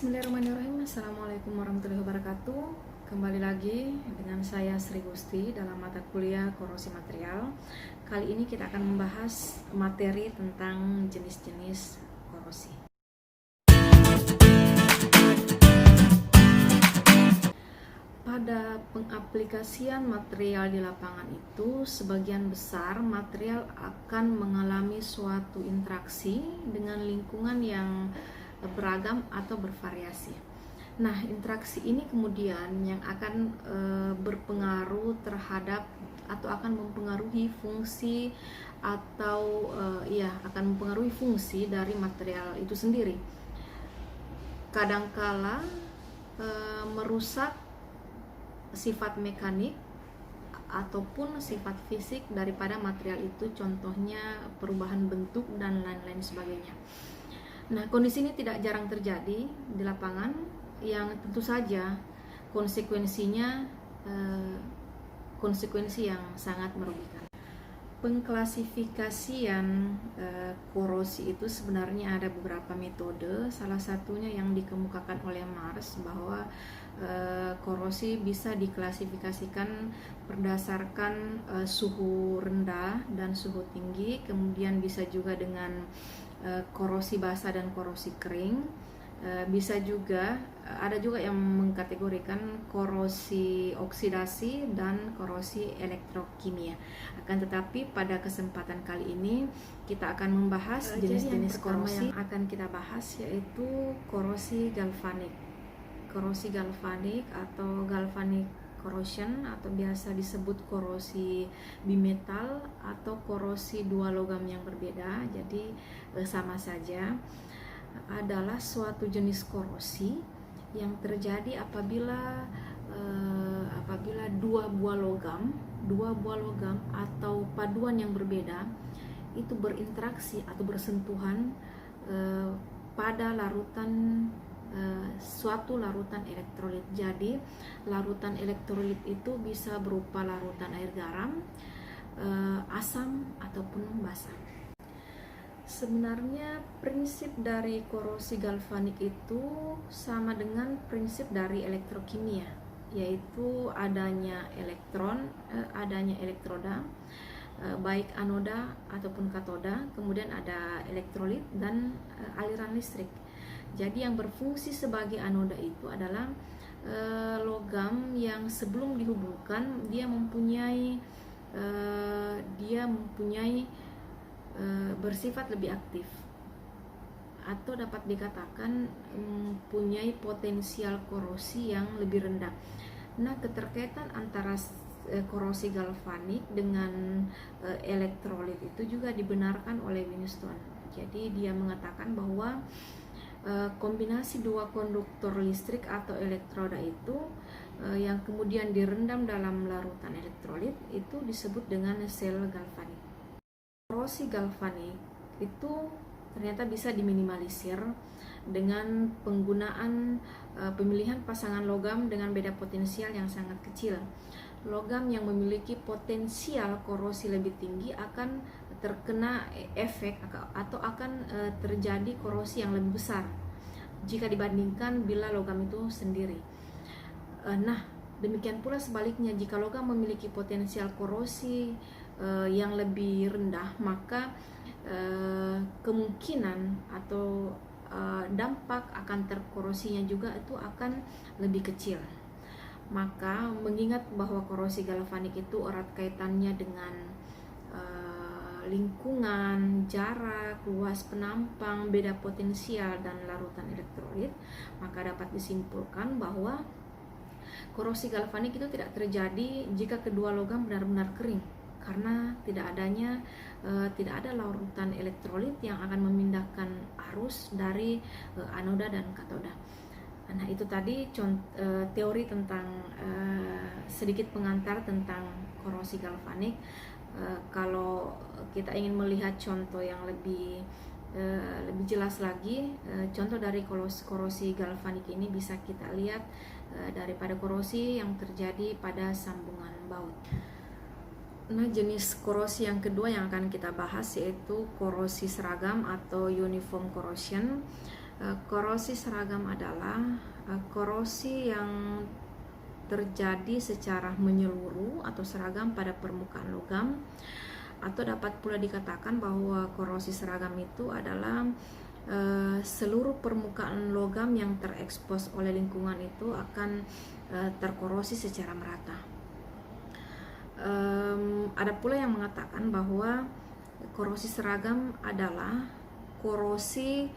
Bismillahirrahmanirrahim. Assalamualaikum warahmatullahi wabarakatuh. Kembali lagi dengan saya Sri Gusti dalam mata kuliah korosi material. Kali ini kita akan membahas materi tentang jenis-jenis korosi. Pada pengaplikasian material di lapangan itu, sebagian besar material akan mengalami suatu interaksi dengan lingkungan yang beragam atau bervariasi. Nah, interaksi ini kemudian yang akan berpengaruh terhadap atau akan mempengaruhi fungsi atau akan mempengaruhi fungsi dari material itu sendiri. Kadangkala merusak sifat mekanik ataupun sifat fisik daripada material itu, contohnya perubahan bentuk dan lain-lain sebagainya. Nah, kondisi ini tidak jarang terjadi di lapangan, yang tentu saja konsekuensinya konsekuensi yang sangat merugikan. Pengklasifikasian korosi itu sebenarnya ada beberapa metode. Salah satunya yang dikemukakan oleh Mars bahwa korosi bisa diklasifikasikan berdasarkan suhu rendah dan suhu tinggi, kemudian bisa juga dengan korosi basah dan korosi kering. Bisa juga ada juga yang mengkategorikan korosi oksidasi dan korosi elektrokimia. Akan tetapi pada kesempatan kali ini kita akan membahas jenis-jenis korosi yang akan kita bahas, yaitu korosi galvanik. Korosi galvanik atau galvanic corrosion, atau biasa disebut korosi bimetal atau korosi dua logam yang berbeda. Jadi sama saja, adalah suatu jenis korosi yang terjadi apabila dua buah logam atau paduan yang berbeda itu berinteraksi atau bersentuhan pada suatu larutan elektrolit. Jadi larutan elektrolit itu bisa berupa larutan air garam, asam ataupun basa. Sebenarnya prinsip dari korosi galvanik itu sama dengan prinsip dari elektrokimia, yaitu adanya elektron, adanya elektroda, baik anoda ataupun katoda, kemudian ada elektrolit dan aliran listrik. Jadi yang berfungsi sebagai anoda itu adalah logam yang sebelum dihubungkan dia mempunyai bersifat lebih aktif, atau dapat dikatakan mempunyai potensial korosi yang lebih rendah. Nah, keterkaitan antara korosi galvanik dengan elektrolit itu juga dibenarkan oleh Winston. Jadi dia mengatakan bahwa kombinasi dua konduktor listrik atau elektroda itu yang kemudian direndam dalam larutan elektrolit itu disebut dengan sel galvanik. Korosi galvanik itu ternyata bisa diminimalisir dengan penggunaan pemilihan pasangan logam dengan beda potensial yang sangat kecil. Logam yang memiliki potensial korosi lebih tinggi akan terkena efek atau akan terjadi korosi yang lebih besar jika dibandingkan bila logam itu sendiri. Nah, demikian pula sebaliknya, jika logam memiliki potensial korosi yang lebih rendah, maka kemungkinan atau dampak akan terkorosinya juga itu akan lebih kecil. Maka mengingat bahwa korosi galvanik itu erat kaitannya dengan lingkungan, jarak, luas penampang, beda potensial dan larutan elektrolit, maka dapat disimpulkan bahwa korosi galvanik itu tidak terjadi jika kedua logam benar-benar kering, karena tidak ada larutan elektrolit yang akan memindahkan arus dari anoda dan katoda. Nah, itu tadi teori tentang sedikit pengantar tentang korosi galvanik. Kalau kita ingin melihat contoh yang lebih jelas lagi, contoh dari korosi galvanik ini bisa kita lihat daripada korosi yang terjadi pada sambungan baut. Nah, jenis korosi yang kedua yang akan kita bahas yaitu korosi seragam atau uniform corrosion. Korosi seragam adalah korosi yang terjadi secara menyeluruh atau seragam pada permukaan logam, atau dapat pula dikatakan bahwa korosi seragam itu adalah seluruh permukaan logam yang terekspos oleh lingkungan itu akan terkorosi secara merata. Ada pula yang mengatakan bahwa korosi seragam adalah korosi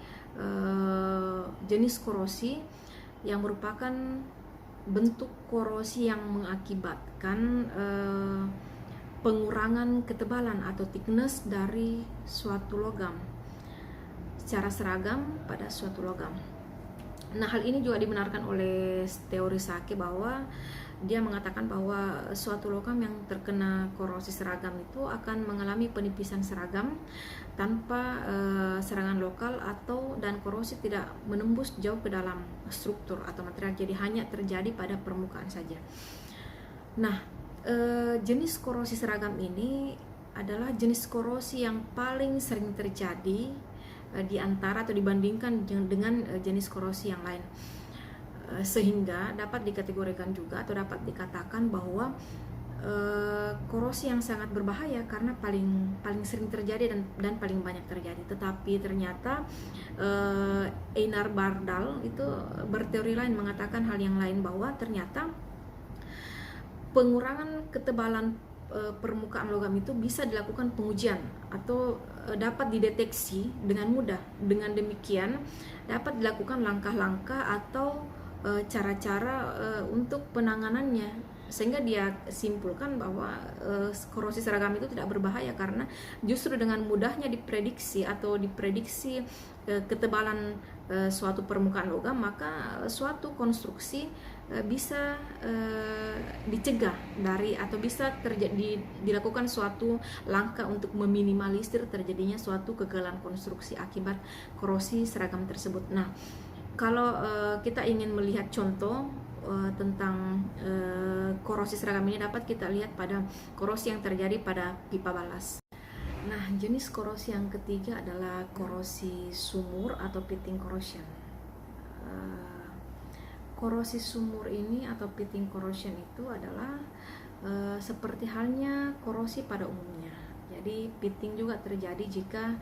jenis korosi yang merupakan bentuk korosi yang mengakibatkan pengurangan ketebalan atau thickness dari suatu logam secara seragam pada suatu logam. Nah, hal ini juga dibenarkan oleh teori Sake, bahwa dia mengatakan bahwa suatu logam yang terkena korosi seragam itu akan mengalami penipisan seragam tanpa serangan lokal dan korosi tidak menembus jauh ke dalam struktur atau material, jadi hanya terjadi pada permukaan saja. Nah, jenis korosi seragam ini adalah jenis korosi yang paling sering terjadi di antara atau dibandingkan dengan jenis korosi yang lain, sehingga dapat dikategorikan juga atau dapat dikatakan bahwa korosi yang sangat berbahaya karena paling sering terjadi dan paling banyak terjadi. Tetapi ternyata Einar Bardal itu berteori lain, mengatakan hal yang lain, bahwa ternyata pengurangan ketebalan permukaan logam itu bisa dilakukan pengujian atau dapat dideteksi dengan mudah. Dengan demikian dapat dilakukan langkah-langkah atau cara-cara untuk penanganannya, sehingga dia simpulkan bahwa korosi seragam itu tidak berbahaya karena justru dengan mudahnya diprediksi ketebalan suatu permukaan logam, maka suatu konstruksi bisa dicegah dari atau bisa dilakukan suatu langkah untuk meminimalisir terjadinya suatu kegagalan konstruksi akibat korosi seragam tersebut. Nah, kalau kita ingin melihat contoh tentang korosi seragam ini, dapat kita lihat pada korosi yang terjadi pada pipa balas. Nah, jenis korosi yang ketiga adalah korosi sumur atau pitting corrosion. Korosi sumur ini atau pitting corrosion itu adalah seperti halnya korosi pada umumnya. Jadi pitting juga terjadi jika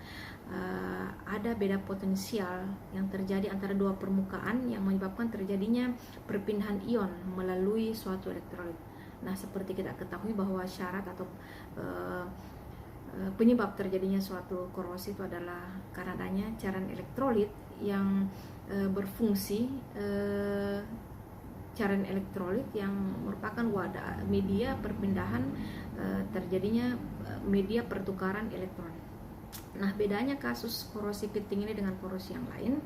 ada beda potensial yang terjadi antara dua permukaan yang menyebabkan terjadinya perpindahan ion melalui suatu elektrolit. Nah, seperti kita ketahui bahwa syarat atau penyebab terjadinya suatu korosi itu adalah karena adanya cairan elektrolit yang berfungsi, cairan elektrolit yang merupakan wadah media perpindahan terjadinya media pertukaran elektron. Nah, bedanya kasus korosi pitting ini dengan korosi yang lain,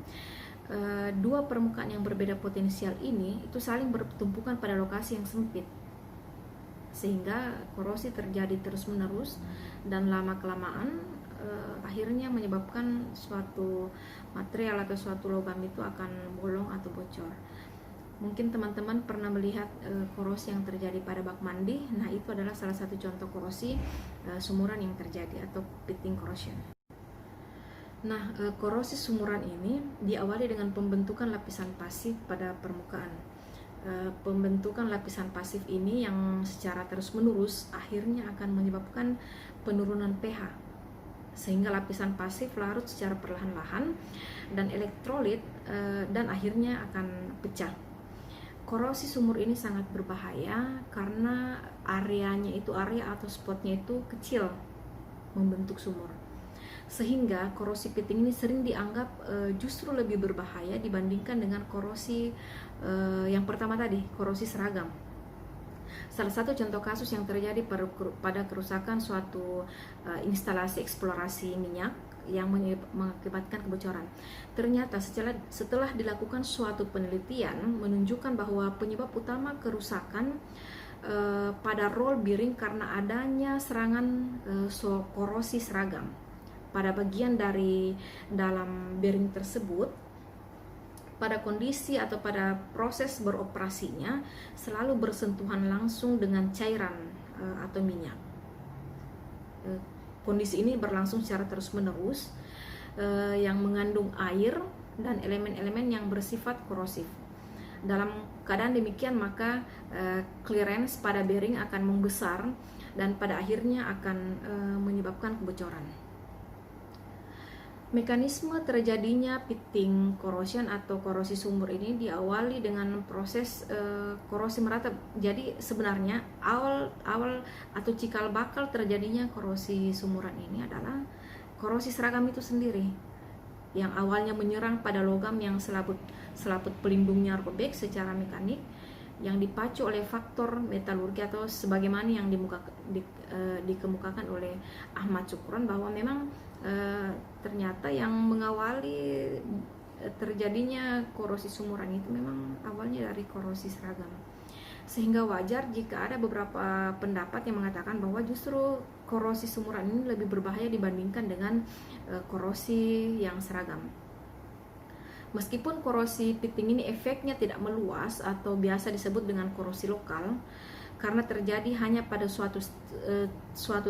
dua permukaan yang berbeda potensial ini itu saling bertumpukan pada lokasi yang sempit, sehingga korosi terjadi terus-menerus dan lama-kelamaan akhirnya menyebabkan suatu material atau suatu logam itu akan bolong atau bocor. Mungkin teman-teman pernah melihat korosi yang terjadi pada bak mandi. Nah, itu adalah salah satu contoh korosi sumuran yang terjadi atau pitting corrosion. Nah, korosi sumuran ini diawali dengan pembentukan lapisan pasif pada permukaan. Pembentukan lapisan pasif ini yang secara terus-menerus akhirnya akan menyebabkan penurunan pH, sehingga lapisan pasif larut secara perlahan-lahan dan elektrolit dan akhirnya akan pecah. Korosi sumur ini sangat berbahaya karena area atau spotnya itu kecil membentuk sumur, sehingga korosi pitting ini sering dianggap justru lebih berbahaya dibandingkan dengan korosi yang pertama tadi, korosi seragam. Salah satu contoh kasus yang terjadi pada kerusakan suatu instalasi eksplorasi minyak yang mengakibatkan kebocoran. Ternyata setelah dilakukan suatu penelitian menunjukkan bahwa penyebab utama kerusakan pada roll bearing karena adanya serangan korosi seragam pada bagian dari dalam bearing tersebut. Pada kondisi atau pada proses beroperasinya selalu bersentuhan langsung dengan cairan atau minyak. Kondisi ini berlangsung secara terus-menerus yang mengandung air dan elemen-elemen yang bersifat korosif. Dalam keadaan demikian maka clearance pada bearing akan membesar dan pada akhirnya akan menyebabkan kebocoran. Mekanisme terjadinya pitting corrosion atau korosi sumur ini diawali dengan proses korosi meratap. Jadi sebenarnya awal atau cikal bakal terjadinya korosi sumuran ini adalah korosi seragam itu sendiri, yang awalnya menyerang pada logam yang selaput pelindungnya robek secara mekanik, yang dipacu oleh faktor metalurgi atau sebagaimana yang dikemukakan oleh Ahmad Syukron, bahwa memang ternyata yang mengawali terjadinya korosi sumuran itu memang awalnya dari korosi seragam. Sehingga wajar jika ada beberapa pendapat yang mengatakan bahwa justru korosi sumuran ini lebih berbahaya dibandingkan dengan korosi yang seragam. Meskipun korosi pitting ini efeknya tidak meluas atau biasa disebut dengan korosi lokal, karena terjadi hanya pada suatu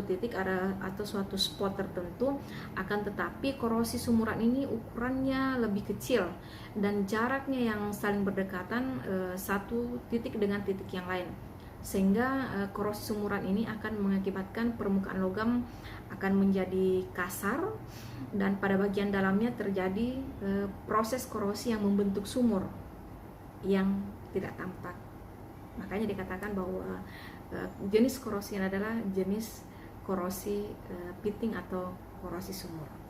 titik atau suatu spot tertentu, akan tetapi korosi sumuran ini ukurannya lebih kecil dan jaraknya yang saling berdekatan satu titik dengan titik yang lain, sehingga korosi sumuran ini akan mengakibatkan permukaan logam akan menjadi kasar dan pada bagian dalamnya terjadi proses korosi yang membentuk sumur yang tidak tampak. Makanya dikatakan bahwa jenis korosi adalah jenis korosi pitting atau korosi sumur.